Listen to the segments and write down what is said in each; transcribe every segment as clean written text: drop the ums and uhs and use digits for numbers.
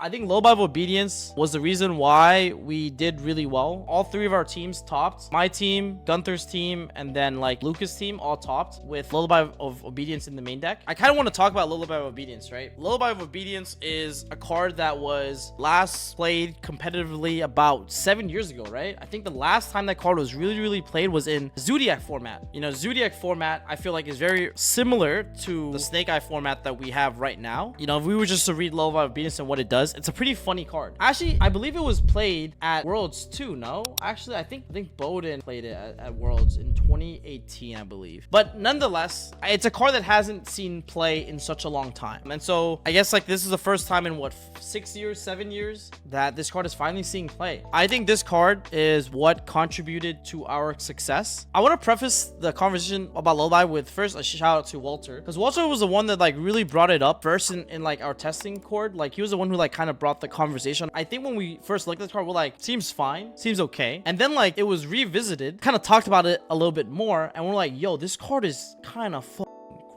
I think Lullaby of Obedience was the reason why we did really well. All three of our teams topped. My team, Gunther's team, and then like Lucas' team all topped with Lullaby of Obedience in the main deck. I kind of want to talk about Lullaby of Obedience, right? Lullaby of Obedience is a card that was last played competitively about 7 years ago, right? I think the last time that card was really played was in Zodiac format. You know, Zodiac format, I feel like is very similar to the Snake Eye format that we have right now. You know, if we were just to read Lullaby of Obedience and what it does, it's a pretty funny card. Actually, I believe it was played at Worlds too, no? Actually, I think Bowden played it at Worlds in 2018, I believe. But nonetheless, it's a card that hasn't seen play in such a long time. And so I guess like this is the first time in what, 6 years, 7 years that this card is finally seeing play. I think this card is what contributed to our success. I want to preface the conversation about Lullaby with first a shout out to Walter, because Walter was the one that like really brought it up first in like our testing cord. Like he was the one who like kind of brought the conversation. I think when we first looked at this card, we're like, seems fine, seems okay. And then like it was revisited, kind of talked about it a little bit more, and we're like, yo, this card is kind of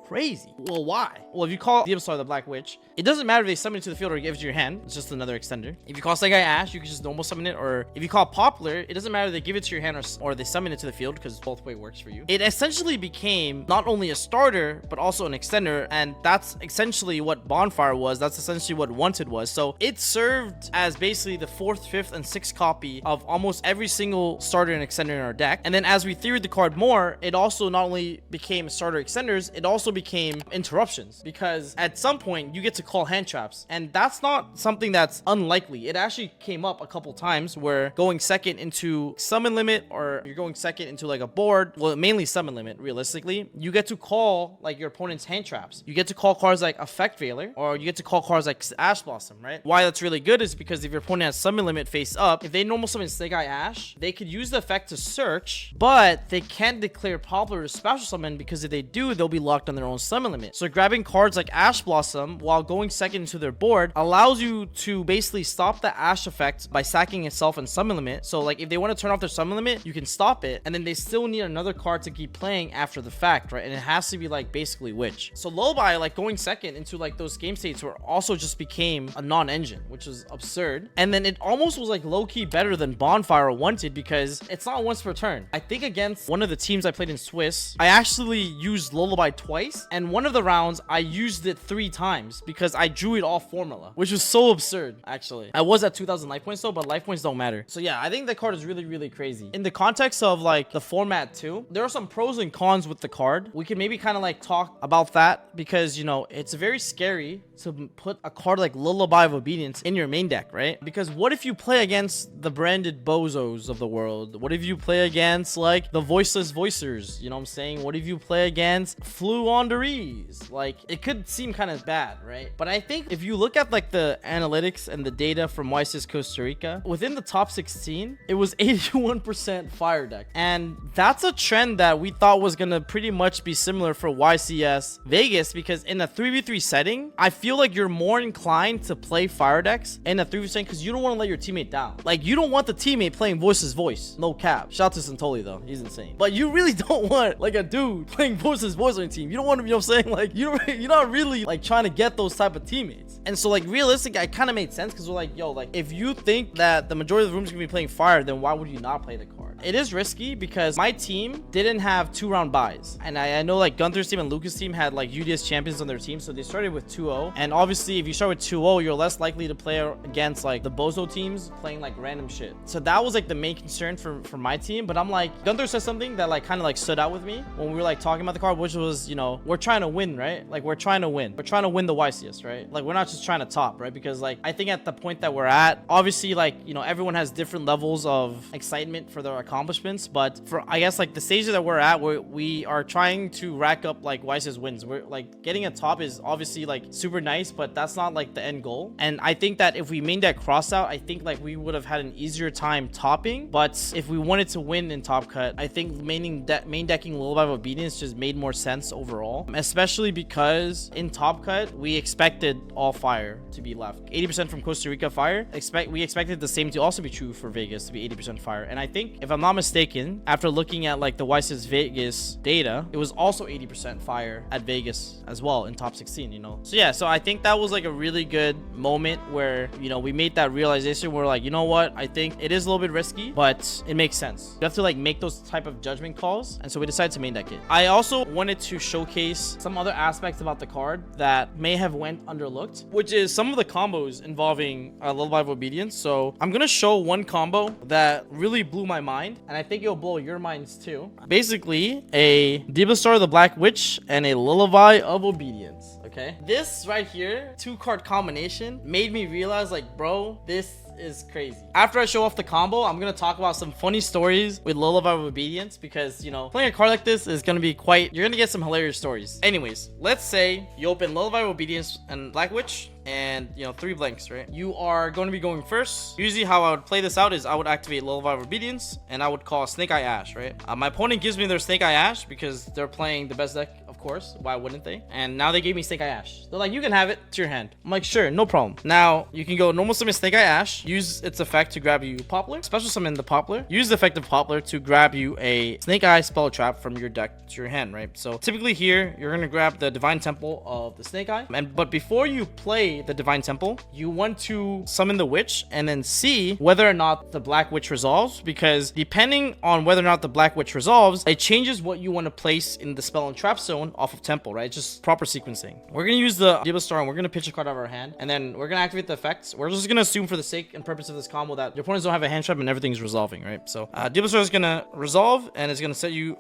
crazy. Well, why? Well, if you call the Star the Black Witch, it doesn't matter if they summon it to the field or give it to your hand. It's just another extender. If you call Snake Eye Ash, you can just normal summon it. Or if you call Poplar, it doesn't matter if they give it to your hand or they summon it to the field, because both way works for you. It essentially became not only a starter, but also an extender. And that's essentially what Bonfire was. That's essentially what Wanted was. So it served as basically the 4th, 5th, and 6th copy of almost every single starter and extender in our deck. And then as we theoried the card more, it also not only became starter extenders, it also became interruptions, because at some point you get to call hand traps, and that's not something that's unlikely. It actually came up a couple times where going second into summon limit, or you're going second into like a board, well, mainly summon limit, realistically, you get to call like your opponent's hand traps. You get to call cards like Effect Veiler, or you get to call cards like Ash Blossom, right? Why that's really good is because if your opponent has summon limit face up, if they normal summon Snake Eye Ash, they could use the effect to search, but they can't declare Poplar to special summon, because if they do, they'll be locked on their own summon limit. So grabbing cards like Ash Blossom while going second into their board allows you to basically stop the Ash effect by sacking itself in summon limit. So like if they want to turn off their summon limit, you can stop it, and then they still need another card to keep playing after the fact, right? And it has to be like basically Witch. So Lullaby, like going second into like those game states, were also just became a non-engine, which is absurd. And then it almost was like low-key better than Bonfire or Wanted, because it's not once per turn. I think against one of the teams I played in Swiss, I actually used Lullaby twice, and one of the rounds I used it 3 times because I drew it off formula, which was so absurd. Actually, I was at 2,000 life points though, but life points don't matter. So yeah, I think the card is really crazy in the context of like the format too. There are some pros and cons with the card. We can maybe kind of like talk about that, because you know it's very scary to put a card like Lullaby of Obedience in your main deck, right? Because what if you play against the branded bozos of the world? What if you play against like the voiceless voicers? You know what I'm saying? What if you play against Fluonderies? Like it could seem kind of bad, right? But I think if you look at like the analytics and the data from YCS Costa Rica, within the top 16, it was 81% fire deck. And that's a trend that we thought was gonna pretty much be similar for YCS Vegas, because in a 3v3 setting, I feel like you're more inclined to play fire decks in a 3v3 setting, because you don't want to let your teammate down. Like you don't want the teammate playing Voice's Voice. No cap. Shout out to Santoli though. He's insane. But you really don't want like a dude playing Voice's Voice on your team. You don't want to, you know what I'm saying? Like you're not really like trying to get those type of teammates. And so like realistically, it kind of made sense, because we're like, yo, like if you think that the majority of the room's gonna be playing fire, then why would you not play the card? It is risky because my team didn't have 2-round buys, and I know like Gunther's team and Lucas' team had like UDS champions on their team, so they started with 2-0. And obviously if you start with 2-0, you're less likely to play against like the bozo teams playing like random shit. So that was like the main concern for my team. But I'm like, Gunther said something that like kind of like stood out with me when we were like talking about the card, which was, you know, we're trying to win, right? Like we're trying to win the YCS, right? Like we're not just trying to top, right? Because like I think at the point that we're at, obviously like, you know, everyone has different levels of excitement for their accomplishments, but for I guess like the stages that we're at, we are trying to rack up like YCS wins. We're like getting a top is obviously like super nice, but that's not like the end goal. And I think that if we main deck cross out, I think like we would have had an easier time topping. But if we wanted to win in top cut, I think main decking Lullaby of Obedience just made more sense overall, especially because in top cut we expected all fire to be left. 80% from Costa Rica fire. We expected the same to also be true for Vegas, to be 80% fire. And I think, if I'm not mistaken, after looking at like the Weiss's Vegas data, it was also 80% fire at Vegas as well in top 16, you know? So yeah, so I think that was like a really good moment where, you know, we made that realization where like, you know what, I think it is a little bit risky, but it makes sense. You have to like make those type of judgment calls, and so we decided to main deck it. I also wanted to showcase some other aspects about the card that may have went underlooked, which is some of the combos involving Lullaby of Obedience. So I'm gonna show one combo that really blew my mind, and I think it'll blow your minds too. Basically, a Demon Star of the Black Witch and a Lullaby of Obedience. Okay, this right here, 2-card combination, made me realize like, bro, this is crazy. After I show off the combo, I'm gonna talk about some funny stories with Lullaby of Obedience, because, you know, playing a card like this is gonna be you're gonna get some hilarious stories. Anyways, let's say you open Lullaby of Obedience and Black Witch, and, you know, 3 blanks, right? You are going to be going first. Usually how I would play this out is I would activate Lullaby of Obedience, and I would call Snake Eye Ash, right? My opponent gives me their Snake Eye Ash because they're playing the best deck, of course. Why wouldn't they? And now they gave me Snake Eye Ash. They're like, you can have it to your hand. I'm like, sure, no problem. Now you can go normal summon Snake Eye Ash, use its effect to grab you Poplar, special summon the Poplar, use the effect of Poplar to grab you a Snake Eye spell trap from your deck to your hand, right? So typically here, you're gonna grab the Divine Temple of the Snake Eye, but before you play the Divine Temple, you want to summon the Witch and then see whether or not the Black Witch resolves, because depending on whether or not the Black Witch resolves, it changes what you want to place in the spell and trap zone off of Temple, right? Just proper sequencing. We're gonna use the Demon Star, and we're gonna pitch a card out of our hand, and then we're gonna activate the effects. We're just gonna assume for the sake and purpose of this combo that your opponents don't have a hand trap and everything's resolving, right? So Demon Star is gonna resolve, and it's gonna set you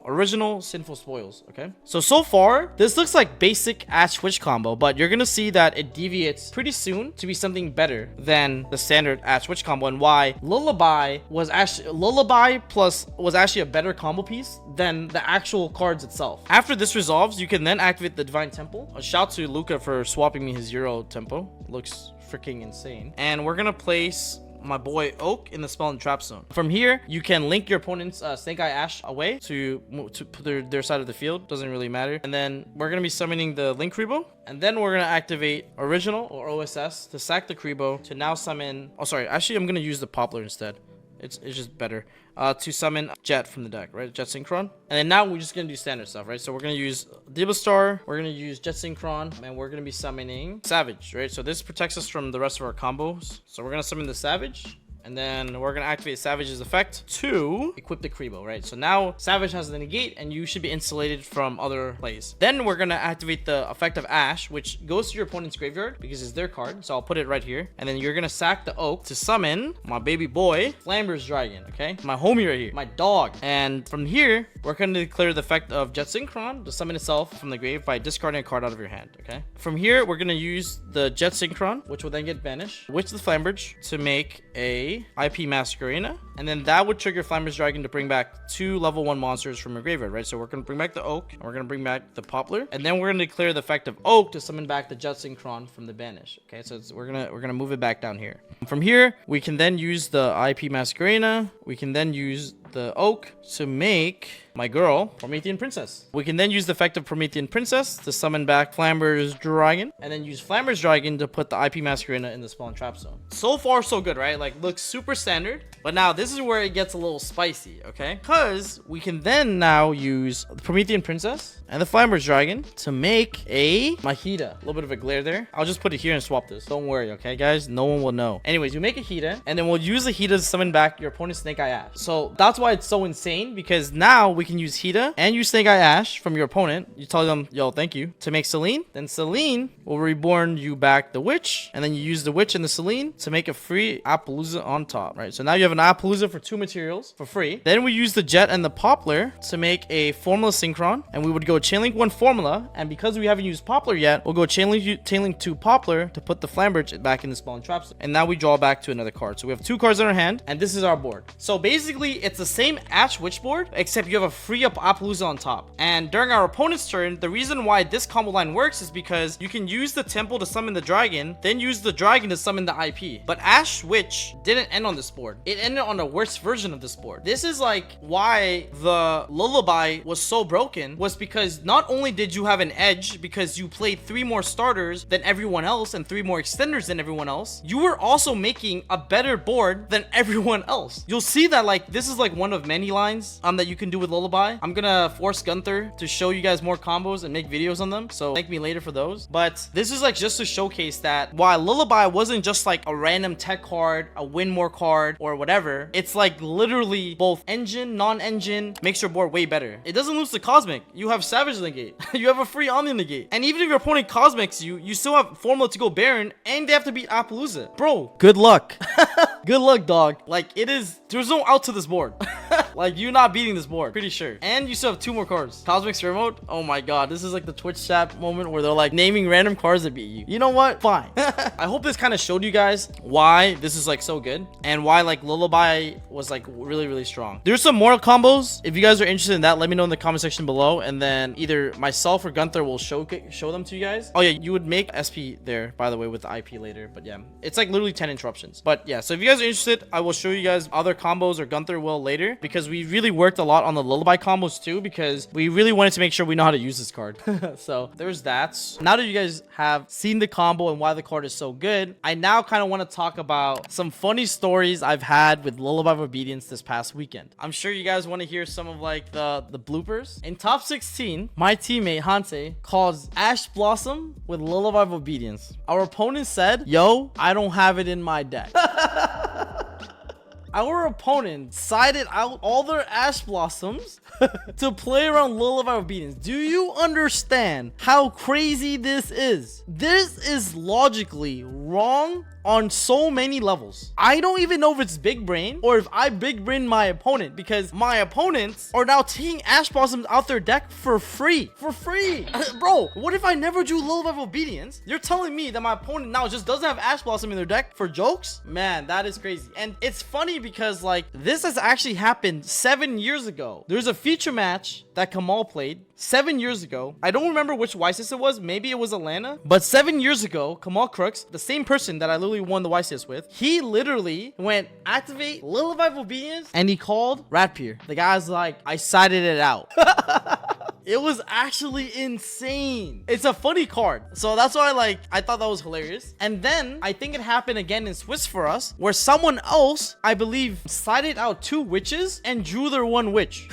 original Sinful Spoils. Okay, so far this looks like basic Ash Witch combo, but you're gonna see that it deviates pretty soon to be something better than the standard Ash Witch combo, and why Lullaby was actually a better combo piece than the actual cards itself. After this resolves, you can then activate the Divine Temple. A shout to Luca for swapping me his Yugioh tempo. Looks freaking insane. And we're gonna place my boy Oak in the spell and trap zone. From here, you can link your opponent's Snake Eye Ash away to put their side of the field. Doesn't really matter. And then we're gonna be summoning the Link Rebo, and then we're gonna activate Original or OSS to sack the Rebo to now summon. Oh, sorry. Actually, I'm gonna use the Poplar instead. It's just better to summon Jet from the deck, right? Jet Synchron. And then now we're just gonna do standard stuff, right? So we're gonna use Demon Star, we're gonna use Jet Synchron, and we're gonna be summoning Savage, right? So this protects us from the rest of our combos. So we're gonna summon the Savage, and then we're gonna activate Savage's effect to equip the Rebo, right? So now Savage has the negate, and you should be insulated from other plays. Then we're gonna activate the effect of Ash, which goes to your opponent's graveyard because it's their card. So I'll put it right here, and then you're gonna sack the Oak to summon my baby boy Flamber's Dragon. Okay, my homie right here, my dog. And from here, we're gonna declare the effect of Jet Synchron to summon itself from the grave by discarding a card out of your hand. Okay, from here we're gonna use the Jet Synchron, which will then get banished, with the Flamberge to make a IP Masquerena, and then that would trigger Flamber's Dragon to bring back 2 level 1 monsters from your graveyard, right? So we're gonna bring back the Oak, and we're gonna bring back the Poplar, and then we're gonna declare the effect of Oak to summon back the Jet Synchron from the banish. Okay, so we're gonna move it back down here. From here, we can then use the IP Masquerena. We can then use the Oak to make my girl Promethean Princess. We can then use the effect of Promethean Princess to summon back Flamber's Dragon, and then use Flamber's Dragon to put the IP Masquerena in the spell and trap zone. So far so good, right? Like, looks super standard, but now this is where it gets a little spicy, okay? Because we can then now use the Promethean Princess and the Flamber's Dragon to make a Mahita. A little bit of a glare there. I'll just put it here and swap this. Don't worry, okay, guys? No one will know. Anyways, you make a Hita, and then we'll use the Hita to summon back your opponent's Snake Eye Ash. So that's why it's so insane, because now we can use Hita and use Snake Eye Ash from your opponent. You tell them, yo, thank you, to make Celine. Then Celine will reborn you back the Witch, and then you use the Witch and the Celine to make a free Appaloosa on top, right? So now you have an Appaloosa for 2 materials for free. Then we use the Jet and the Poplar to make a Formula Synchron, and we would go Chainlink 1 Formula, and because we haven't used Poplar yet, we'll go Chainlink 2 Poplar to put the Flamberge back in the spell and traps, and now we draw back to another card. So we have 2 cards in our hand, and this is our board. So basically, it's the same Ash Witch board, except you have a free up Appaloosa on top. And during our opponent's turn, the reason why this combo line works is because you can use the Temple to summon the Dragon, then use the Dragon to summon the IP. But Ash Witch didn't end on this board. It ended on a worse version of this board. This is like why the Lullaby was so broken, was because not only did you have an edge because you played 3 more starters than everyone else and 3 more extenders than everyone else, you were also making a better board than everyone else. You'll see that, like, this is like one of many lines that you can do with Lullaby. I'm gonna force Gunther to show you guys more combos and make videos on them, so thank me later for those. But this is like just to showcase that while Lullaby wasn't just like a random tech card, a win more card, or whatever, it's like literally both engine, non-engine, makes your board way better. It doesn't lose to Cosmic. You have Savage negate. You have a free Omni negate. And even if your opponent Cosmics you still have formula to go Baron, and they have to beat Appaloosa. Bro, good luck. Good luck, dog. Like, there's no out to this board. Like, you're not beating this board, pretty sure. And you still have 2 more cards. Cosmic Sphere Mode. Oh my god, this is like the Twitch chat moment where they're like naming random cards that beat you. You know what? Fine. I hope this kind of showed you guys why this is like so good and why like Lullaby was like really strong. There's some more combos. If you guys are interested in that, let me know in the comment section below, and then either myself or Gunther will show them to you guys. Oh yeah, you would make SP there, by the way, with the IP later. But yeah, it's like literally 10 interruptions. But yeah, so if you guys are interested, I will show you guys other combos, or Gunther will later, because we really worked a lot on the Lullaby combos too, because we really wanted to make sure we know how to use this card. So there's that. Now that you guys have seen the combo and why the card is so good, I now kind of want to talk about some funny stories I've had with Lullaby of Obedience this past weekend. I'm sure you guys want to hear some of like the bloopers. In top 16, my teammate Hanse caused Ash Blossom with Lullaby of Obedience. Our opponent said, "Yo, I don't have it in my deck." Our opponent sided out all their Ash Blossoms to play around Lullaby of Obedience. Do you understand how crazy this is? This is logically wrong on so many levels. I don't even know if it's big brain or if I big brain my opponent, because my opponents are now taking Ash Blossoms out their deck for free. Bro, what if I never do Lullaby of Obedience? You're telling me that my opponent now just doesn't have Ash Blossom in their deck for jokes? Man, that is crazy. And it's funny because like this has actually happened 7 years ago. There's a feature match that Kamal played 7 years ago. I don't remember which YCS it was. Maybe it was Atlanta. But 7 years ago, Kamal Crooks, the same person that I literally won the YCS with, he literally went activate Lullaby of Obedience and he called Ratpier. The guy's like, I sided it out. It was actually insane. It's a funny card. So that's why I thought that was hilarious. And then I think it happened again in Swiss for us, where someone else, I believe, sided out 2 witches and drew their 1 witch.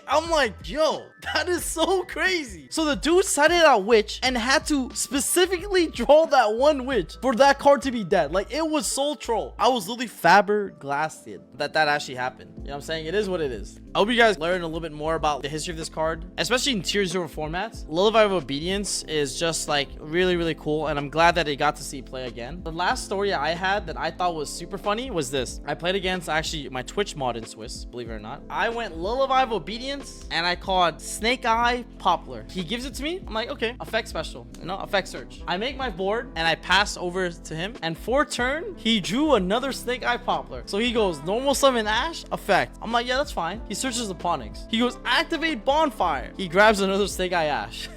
I'm like, yo, that is so crazy. So the dude sided out witch and had to specifically draw that 1 witch for that card to be dead. Like, it was so troll. I was literally flabbergasted that actually happened. You know what I'm saying? It is what it is. I hope you guys learn a little bit more about the history of this card, especially in tier 0 formats. Lullaby of Obedience is just like really cool, and I'm glad that I got to see it play again. The last story I had that I thought was super funny was this. I played against actually my Twitch mod in Swiss, believe it or not. I went Lullaby of Obedience and I called Snake Eye Poplar. He gives it to me. I'm like, okay, effect special, you know, effect search. I make my board and I pass over to him, and for turn he drew another Snake Eye Poplar. So he goes normal summon Ash, effect. I'm like, yeah, that's fine. He searches the Ponix. He goes activate Bonfire. He grabs another Snake Eye Ash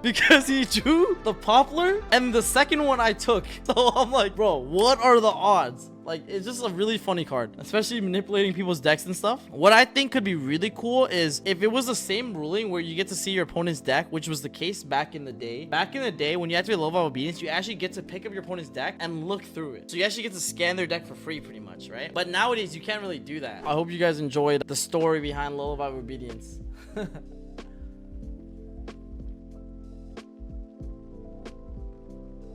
because he drew the Poplar and the second one I took. So I'm like, bro, what are the odds? Like, it's just a really funny card, especially manipulating people's decks and stuff. What I think could be really cool is if it was the same ruling where you get to see your opponent's deck, which was the case back in the day. Back in the day, when you activate Lullaby of Obedience, you actually get to pick up your opponent's deck and look through it. So you actually get to scan their deck for free, pretty much, right? But nowadays, you can't really do that. I hope you guys enjoyed the story behind Lullaby of Obedience.